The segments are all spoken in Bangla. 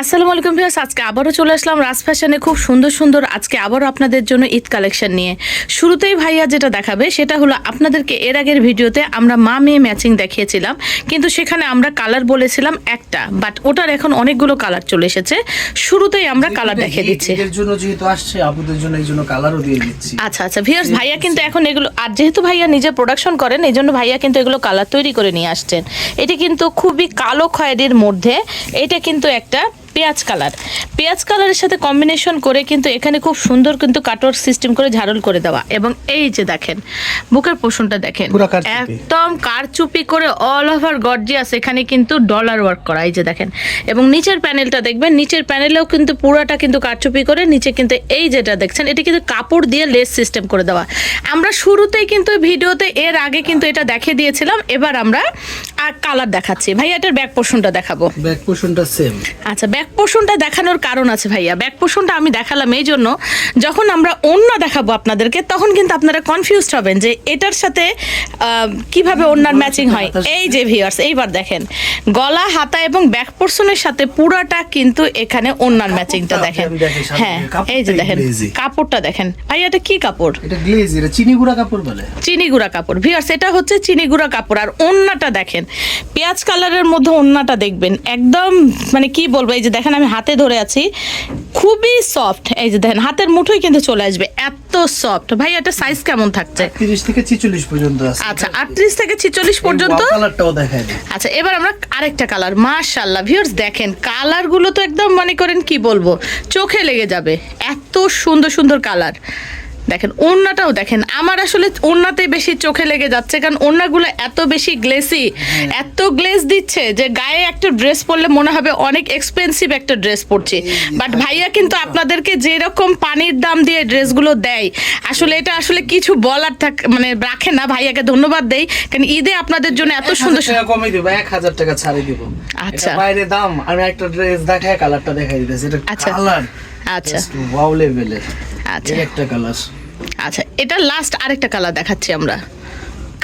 আসসালামু আলাইকুম ভিউয়ার্স, আজকে আবারও চলে আসলাম রাজ ফ্যাশনে খুব সুন্দর সুন্দর আজকে আবারও আপনাদের জন্য ঈদ কালেকশন নিয়ে। শুরুতেই ভাইয়া যেটা দেখাবে সেটা হলো আপনাদেরকে এর আগের ভিডিওতে আমরা মা মেয়ে ম্যাচিং দেখিয়েছিলাম, কিন্তু সেখানে আমরা কালার বলেছিলাম একটা, বাট ওটার এখন অনেকগুলো কালার চলে এসেছে। শুরুতেই আমরা কালার দেখিয়ে দিচ্ছি। এর জন্য যেহেতু আসছে আপুদের জন্য এই জন্য কালারও দিয়ে দিচ্ছি। আচ্ছা আচ্ছা ভিউয়ার্স, ভাইয়া কিন্তু এখন এগুলো, আর যেহেতু ভাইয়া নিজে প্রোডাকশন করেন এই জন্য ভাইয়া কিন্তু এগুলো কালার তৈরি করে নিয়ে আসছেন। এটি কিন্তু খুবই কালো খয়েরির মধ্যে, এটা কিন্তু একটা পেঁয়াজ কালারের সাথে কম্বিনেশন করে কিন্তু এখানে খুব সুন্দর কিন্তু কাটওয়ার্ক সিস্টেম করে ঝাড়ল করে দেওয়া, এবং এই যে দেখেন বুকের পোর্শনটা দেখেন একদম কারচুপি করে অল ওভার গর্জিয়াস, এখানে কিন্তু ডলার ওয়ার্ক করা, এই যে দেখেন। এবং নিচের প্যানেলটা দেখবেন, নিচের প্যানেলেও কিন্তু পুরোটা কিন্তু কারচুপি করে, নিচে কিন্তু এই যেটা দেখছেন এটা কিন্তু কাপড় দিয়ে লেস সিস্টেম করে দেওয়া। আমরা শুরুতেই কিন্তু ভিডিওতে এর আগে কিন্তু এটা দেখিয়ে দিয়েছিলাম, এবার আমরা আর কালার দেখাচ্ছি। ভাই এটার ব্যাক পোর্শনটা দেখাবো। ব্যাক পোর্শনটা সেম। আচ্ছা, ব্যাক পোর্শনটা দেখানোর কারণ আছে ভাইয়া। ব্যাক পোর্শনটা আমি দেখালাম এই জন্য, যখন আমরা ওড়না দেখাবো আপনাদেরকে তখন কিন্তু আপনারা কনফিউজড হবেন যে এটার সাথে কিভাবে ওড়নার ম্যাচিং হয়। এই যে ভিউয়ার্স, এইবার দেখেন গলা, হাতা এবং ব্যাক পোর্শনের সাথে পুরাটা কিন্তু এখানে ওড়নার ম্যাচিংটা দেখেন। হ্যাঁ, এই যে দেখেন কাপড়টা দেখেন ভাইয়া, এটা কি কাপড়? এটা গ্লেজ, এটা চিনি গুঁড়া কাপড় বলে। চিনি গুঁড়া কাপড় ভিউয়ার্স, এটা হচ্ছে চিনি গুঁড়া কাপড়। আর ওড়নাটা দেখেন পেঁয়াজ কালারের মধ্যে, ওড়নাটা দেখবেন একদম মানে কি বলবো, এই যে দেখেন আমি হাতে ধরে আছি, খুবই সফট। এই যে দেখেন হাতের মুঠোই কিন্তু চলে আসবে, এত সফট। ভাই এটা সাইজ কেমন থাকছে? 30 থেকে 46 পর্যন্ত আছে। আচ্ছা, 38 থেকে 46 পর্যন্ত। কালারটাও দেখাই দিই। আচ্ছা, এবার আমরা আরেকটা কালার। মাশাআল্লাহ ভিউয়ার্স, দেখেন কালারগুলো তো একদম মনে করেন কি বলবো, চোখে লেগে যাবে, এত সুন্দর সুন্দর কালার। দেখেন ওড়নাটাও দেখেন, আমার আসলে ওড়নাতেই বেশি চোখে লেগে যাচ্ছে, কারণ ওড়নাগুলো এত বেশি গ্লেসি, এত গ্লেজ দিচ্ছে যে গায়ে একটা ড্রেস পরলে মনে হবে অনেক এক্সপেন্সিভ একটা ড্রেস পরছি। বাট ভাইয়া কিন্তু আপনাদেরকে যেরকম পানির দাম দিয়ে ড্রেসগুলো দেয়, আসলে এটা আসলে কিছু বলার মানে রাখে না। ভাইয়াকে ধন্যবাদ দেই, কারণ ঈদে আপনাদের জন্য এত সুন্দর টাকা কমে দিব, 1000 টাকা ছাড়ে দিব। আচ্ছা, বাইরে দাম, আমি একটা ড্রেস দেখায় কালারটা দেখাই দিতেছি। এটা কালার আচ্ছা ওয়াও লেভেলের। আচ্ছা একটা কালার। আচ্ছা, এটা লাস্ট আরেকটা কালার দেখাচ্ছি আমরা।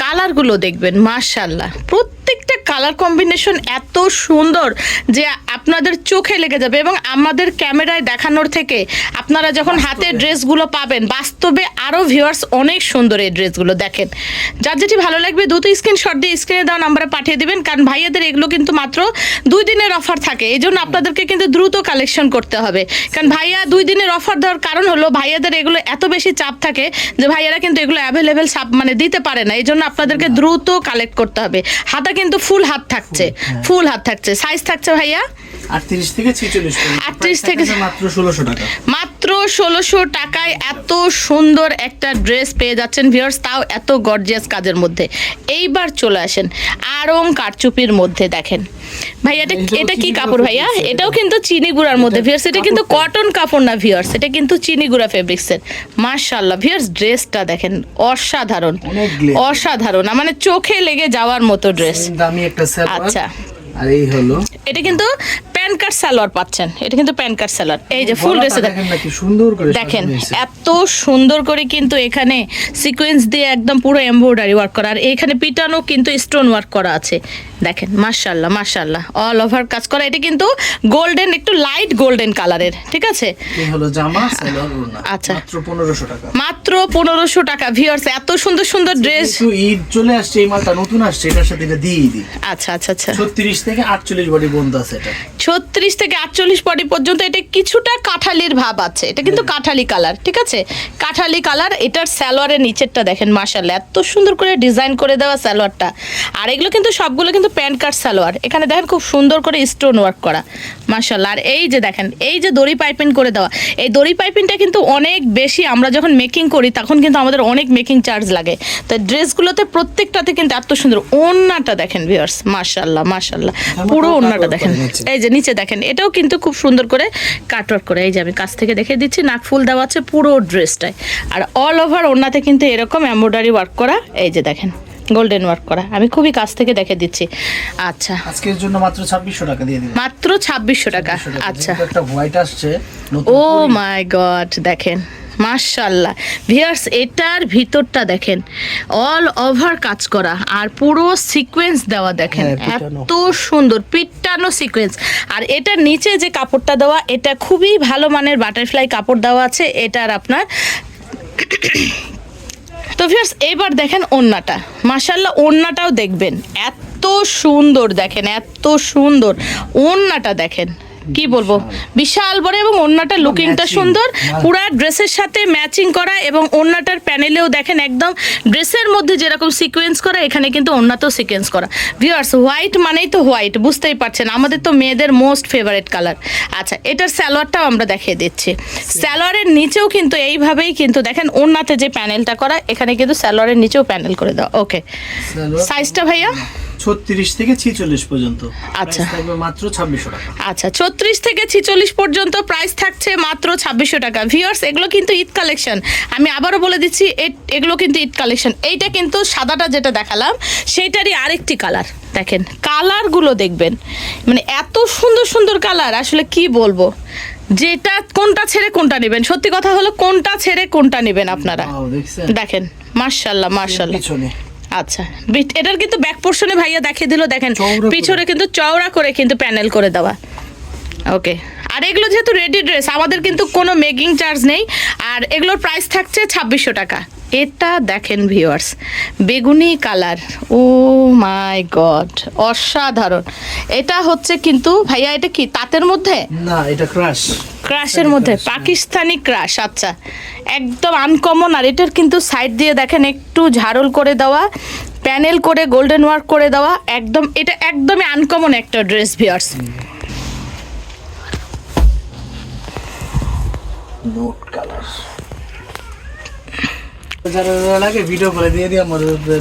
কালারগুলো দেখবেন মাশাআল্লাহ, প্রত্যেকটা কালার কম্বিনেশন এত সুন্দর যে আপনাদের চোখে লেগে যাবে। এবং আমাদের ক্যামেরায় দেখানোর থেকে আপনারা যখন হাতে ড্রেসগুলো পাবেন, বাস্তবে আরও ভিউয়ার্স অনেক সুন্দর এই ড্রেসগুলো। দেখেন যার যেটি ভালো লাগবে দ্রুত স্ক্রিনশট দিয়ে স্ক্রিনে দেওয়া নাম্বারে পাঠিয়ে দিবেন, কারণ ভাইয়াদের এগুলো কিন্তু মাত্র 2 দিনের অফার থাকে, এই জন্য আপনাদেরকে কিন্তু দ্রুত কালেকশন করতে হবে। কারণ ভাইয়া 2 দিনের অফার দেওয়ার কারণ হলো ভাইয়াদের এগুলো এত বেশি চাপ থাকে যে ভাইয়ারা কিন্তু এগুলো অ্যাভেলেবেল মানে দিতে পারে না, এই জন্য আপনাদেরকে দ্রুত কালেক্ট করতে হবে। হাতা কিন্তু ফুল হাত থাকছে, ফুল হাত থাকছে। সাইজ থাকছে ভাইয়া 38 থেকে 46 পর্যন্ত। 38 থেকে মাত্র 1600 টাকা। মাত্র 1600 টাকায় এত সুন্দর একটা ড্রেস পেয়ে যাচ্ছেন ভিউয়ার্স, তাও এত গর্জিয়াস কাজের মধ্যে। এইবার চলে আসেন আরং কারচুপির মধ্যে। দেখেন ভাই এটা কি কাপড় ভাইয়া? এটাও কিন্তু চিনি গুঁড়ার মধ্যে ভিউয়ার্স, এটা কিন্তু কটন কাপড় না ভিউয়ার্স, এটা কিন্তু চিনি গুঁড়া ফেব্রিক্সের। মাশাআল্লাহ ভিউয়ার্স, ড্রেসটা দেখেন অসাধারণ, অসাধারণ, মানে চোখে লেগে যাওয়ার মতো ড্রেস। দামি একটা সালোয়ার। আচ্ছা, আর এই হলো, এটা কিন্তু প্যান্ট কাট সালোয়ার পাচ্ছেন, এটা কিন্তু প্যান্ট কাট সালোয়ার। এই যে ফুল ড্রেসে দেখেন নাকি সুন্দর করে দেখেন, এত সুন্দর করে কিন্তু এখানে সিকোয়েন্স দিয়ে একদম পুরো এমব্রয়ডারি ওয়ার্ক করা, আর এখানে পিটানো কিন্তু স্টোন ওয়ার্ক করা আছে। দেখেন মাশাআল্লাহ মাশাআল্লাহ, অল ওভার কাজ করা। এটা কিন্তু গোল্ডেন, একটু লাইট গোল্ডেন কালারের, ঠিক আছে? এই হলো জামা, সালোয়ার, ওড়না। আচ্ছা, মাত্র 1500 টাকা। মাত্র 1500 টাকা ভিউয়ার্স, এত সুন্দর সুন্দর ড্রেস। ঈদ চলে আসছে, এই মালটা নতুন আসছে, এটার সাথে এটা দিয়ে দিই। আচ্ছা আচ্ছা আচ্ছা, 36 থেকে 48 বডি পর্যন্ত আছে এটা। 36 থেকে 48 বডি পর্যন্ত। এটা কিছুটা কাঠালির ভাব আছে, এটা কিন্তু কাঠালি কালার, ঠিক আছে? কাঠালি কালার। এটার সালোয়ারের নিচেরটা দেখেন মাশাআল্লাহ, এত সুন্দর করে ডিজাইন করে দেওয়া সালোয়ারটা। আর এগুলো কিন্তু সবগুলো কিন্তু প্যান্ট কাট সালোয়ার, এখানে দেখেন খুব সুন্দর করে স্টোন ওয়ার্ক করা মাশাআল্লাহ। আর এই যে দেখেন, এই যে দড়ি পাইপিং করে দেওয়া, এই দড়ি পাইপিংটা কিন্তু অনেক বেশি, আমরা যখন মেকিং করি তখন কিন্তু আমাদের অনেক মেকিং চার্জ লাগে। তো ড্রেসগুলোতে প্রত্যেকটাতে কিন্তু এত সুন্দর। ওড়নাটা দেখেন ভিউয়ার্স মাশাআল্লাহ মাশাআল্লাহ, পুরো ওড়নাটা দেখেন। এই যে নিচে দেখেন, এটাও কিন্তু খুব সুন্দর করে কাটওয়ার্ক করে, এই যে আমি কাছ থেকে দেখে দিচ্ছি, নাক ফুল দেওয়া আছে পুরো ড্রেসটায়। আর অল ওভার ওড়নাতে কিন্তু এরকম এমব্রয়ডারি ওয়ার্ক করা, এই যে দেখেন গোল্ডেন ওয়ার্ক করা, আমি খুবই কাছ থেকে দেখে দিচ্ছি। আচ্ছা, আজকের জন্য মাত্র 2600 টাকা দিয়ে দিবেন। মাত্র 2600 টাকা। 2600 টাকা। আচ্ছা, যেহেতু একটা হোয়াইট আসছে নতুন ও পরি। মাই গড, দেখেন মাশাআল্লাহ ভিউয়ার্স, এটার ভিতরটা দেখেন অল ওভার কাজ করা আর পুরো সিকোয়েন্স দেওয়া, দেখেন হ্যাঁ, পিটানো। এত সুন্দর পিটানো সিকোয়েন্স। আর এটার নিচে যে কাপড়টা দেওয়া, এটা খুবই ভালো মানের বাটারফ্লাই কাপড় দেওয়া আছে এটার আপনার। তো ভিউয়ার্স এবার দেখেন ওড়নাটা, মাশাআল্লাহ ওড়নাটাও দেখবেন এত সুন্দর, দেখেন এত সুন্দর ওড়নাটা, দেখেন কি বলবো, বিশাল বড় এবং ওড়নাটা লুকিংটা matching। সুন্দর, পুরা ড্রেসের সাথে ম্যাচিং করা এবং ওড়নাটার প্যানেলেও দেখেন একদম ড্রেসের মধ্যে যেরকম সিকোয়েন্স করা, এখানে কিন্তু ওড়নাতেও সিকোয়েন্স করা। ভিউয়ার্স হোয়াইট মানেই তো হোয়াইট, বুঝতেই পারছেন আমাদের তো মেয়েদের মোস্ট ফেভারিট কালার। আচ্ছা, এটার সালোয়ারটাও আমরা দেখিয়ে দিচ্ছি। সালোয়ারের নিচেও কিন্তু এইভাবেই কিন্তু দেখেন ওড়নাতে যে প্যানেলটা করা, এখানে কিন্তু সালোয়ারের নিচেও প্যানেল করে দাও। ওকে, সালোয়ার সাইজটা ভাইয়া 36 থেকে 46 পর্যন্ত। আচ্ছা। প্রাইস থাকবে মাত্র 2600 টাকা। আচ্ছা, 36 থেকে 46 পর্যন্ত প্রাইস থাকছে মাত্র 2600 টাকা। ভিউয়ার্স এগুলো কিন্তু ঈদ কালেকশন, আমি আবারও বলে দিচ্ছি এগুলো কিন্তু ঈদ কালেকশন। এইটা কিন্তু সাদাটা যেটা দেখালাম সেইটারই আরেকটি কালার, দেখেন কালারগুলো দেখবেন, মানে এত সুন্দর সুন্দর কালার, আসলে কি বলবো, যেটা কোনটা ছেড়ে কোনটা নেবেন, সত্যি কথা হলো কোনটা ছেড়ে কোনটা নেবেন আপনারা। Wow, দেখছেন? দেখেন মাশাআল্লাহ মাশাআল্লাহ। পিছনে আচ্ছা, এটার কিন্তু ব্যাক পোর্শনে ভাইয়া দেখিয়ে দিল, দেখেন চওড়া করে। পিছনে কিন্তু চওড়া করে কিন্তু প্যানেল করে দেওয়া। ওকে, আর এগুলো যেহেতু রেডি ড্রেস, আমাদের কিন্তু কোনো মেকিং চার্জ নেই, আর এগুলোর প্রাইস থাকছে 2600 টাকা। এটা দেখেন ভিউয়ার্স, বেগুনি কালার, ও মাই গড অসাধারণ। এটা হচ্ছে কিন্তু ভাইয়া, এটা কি তাঁতের মধ্যে, না, এটা ক্রাশ। ক্রাশের মধ্যে পাকিস্তানি ক্রাশ। আচ্ছা, একদম আনকমন। আর এটার কিন্তু সাইড দিয়ে দেখেন একটু ঝাড়ল করে দেওয়া, প্যানেল করে গোল্ডেন ওয়ার্ক করে দেওয়া, একদম এটা একদমই আনকমন একটা ড্রেস ভিউয়ার্স। Note colour. যারা যারা লাগে ভিডিও করে দিয়ে দিই আমাদের